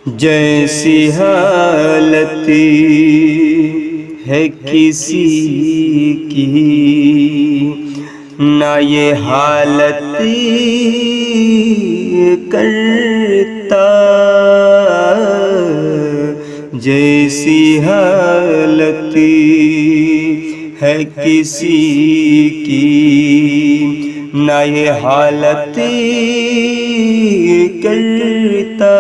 جیسی حالت ہے کسی کی نہ یہ حالت کرتا، جیسی حالت ہے کسی کی نہ یہ حالت کرتا،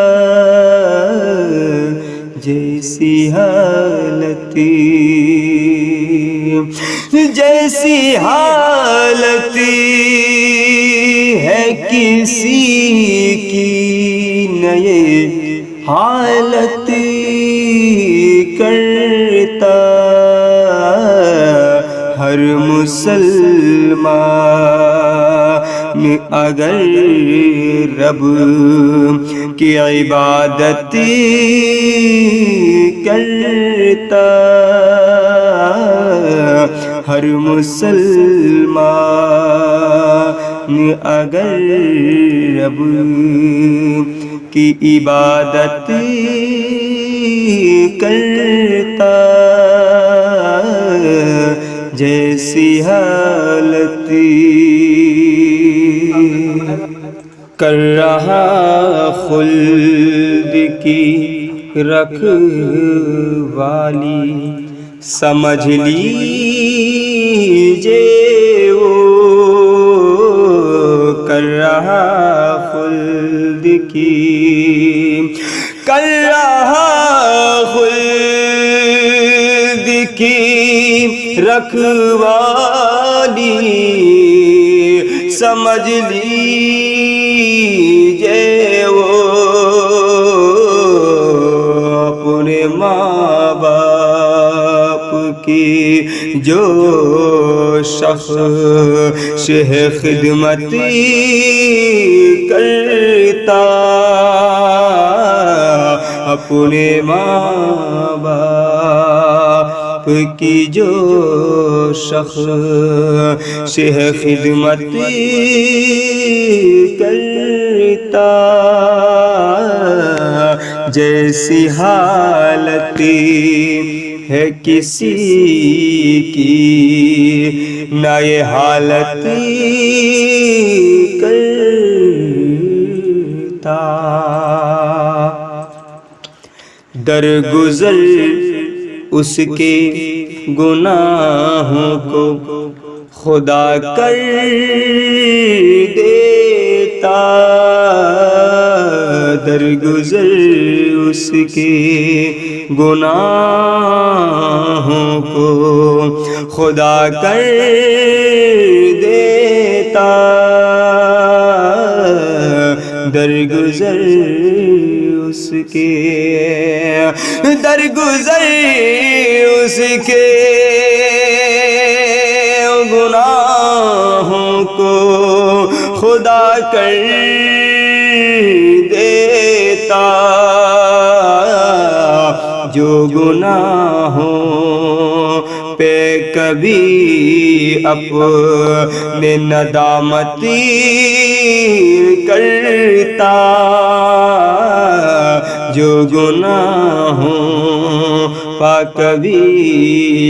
جیسی حالت ہے کسی کی نہ یہ حالت کرتا، ہر مسلمان اگر رب کی عبادت کرتا، ہر مسلمان اگر رب کی عبادت کرتا، جیسی حالت کر رہا خلد کی رکھوالی، سمجھ لیجئے وہ کر رہا خلد کی رکھوالی، سمجھ لیجئے وہ اپنے ماں باپ کی جو شخص ہے خدمت کرتا، اپنے ماں باپ کی جو شخص ہے خدمت کرتا، جیسی حالت ہے کسی کی نہ یہ حالت کرتا، درگزر اس کے گناہوں کو خدا کر دیتا، درگزر اس کے گناہوں کو خدا کر دیتا، درگزر اس کے گناہوں کو خدا کر دیتا، جو گناہوں پہ کبھی اپنے ندامت کرتا، جو گناہوں پا کبھی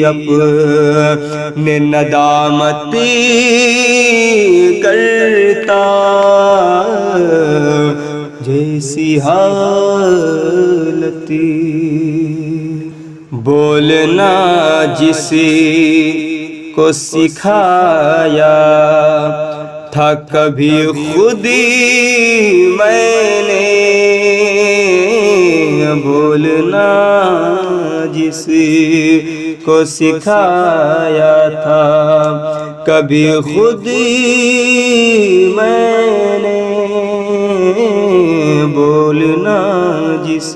اپنے ندامت کرتا، جیسی حالت بولنا جس کو سکھایا تھا کبھی خود میں نے، بولنا جس کو سکھایا تھا کبھی خود میں نے، بولنا جس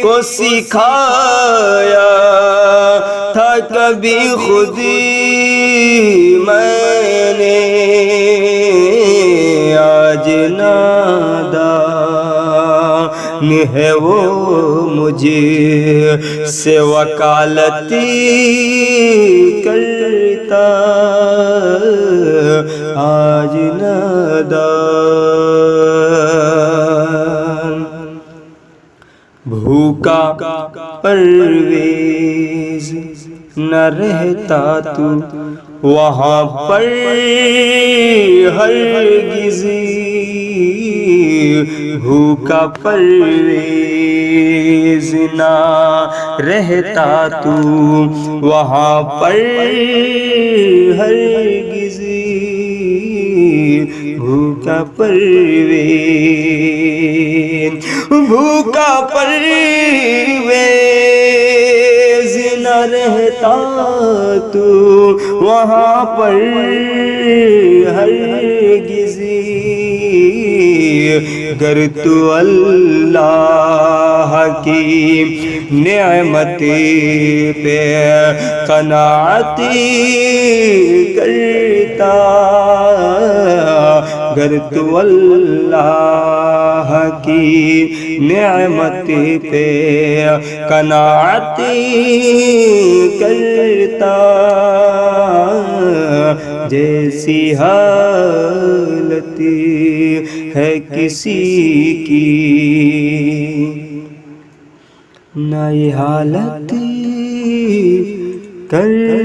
کو سکھایا تھا کبھی خود میں نے، آج نادان ہے وہ مجھے سے وکالت کرتا، آج نادان بھوکا پرویز نہ رہتا تو وہاں پر ہرگز بھوکا پرویز نہ رہتا تو وہاں پر ہرگز بھوکا پرویز بھوکا پرویز نہ رہتا تو وہاں پر ہرگز گر تو اللہ کی نعمت پہ قناعت کرتا گر تو اللہ کی نعمت پہ قناعت کرتا جیسی حالت ہے کسی کی نہ یہ حالت کرتا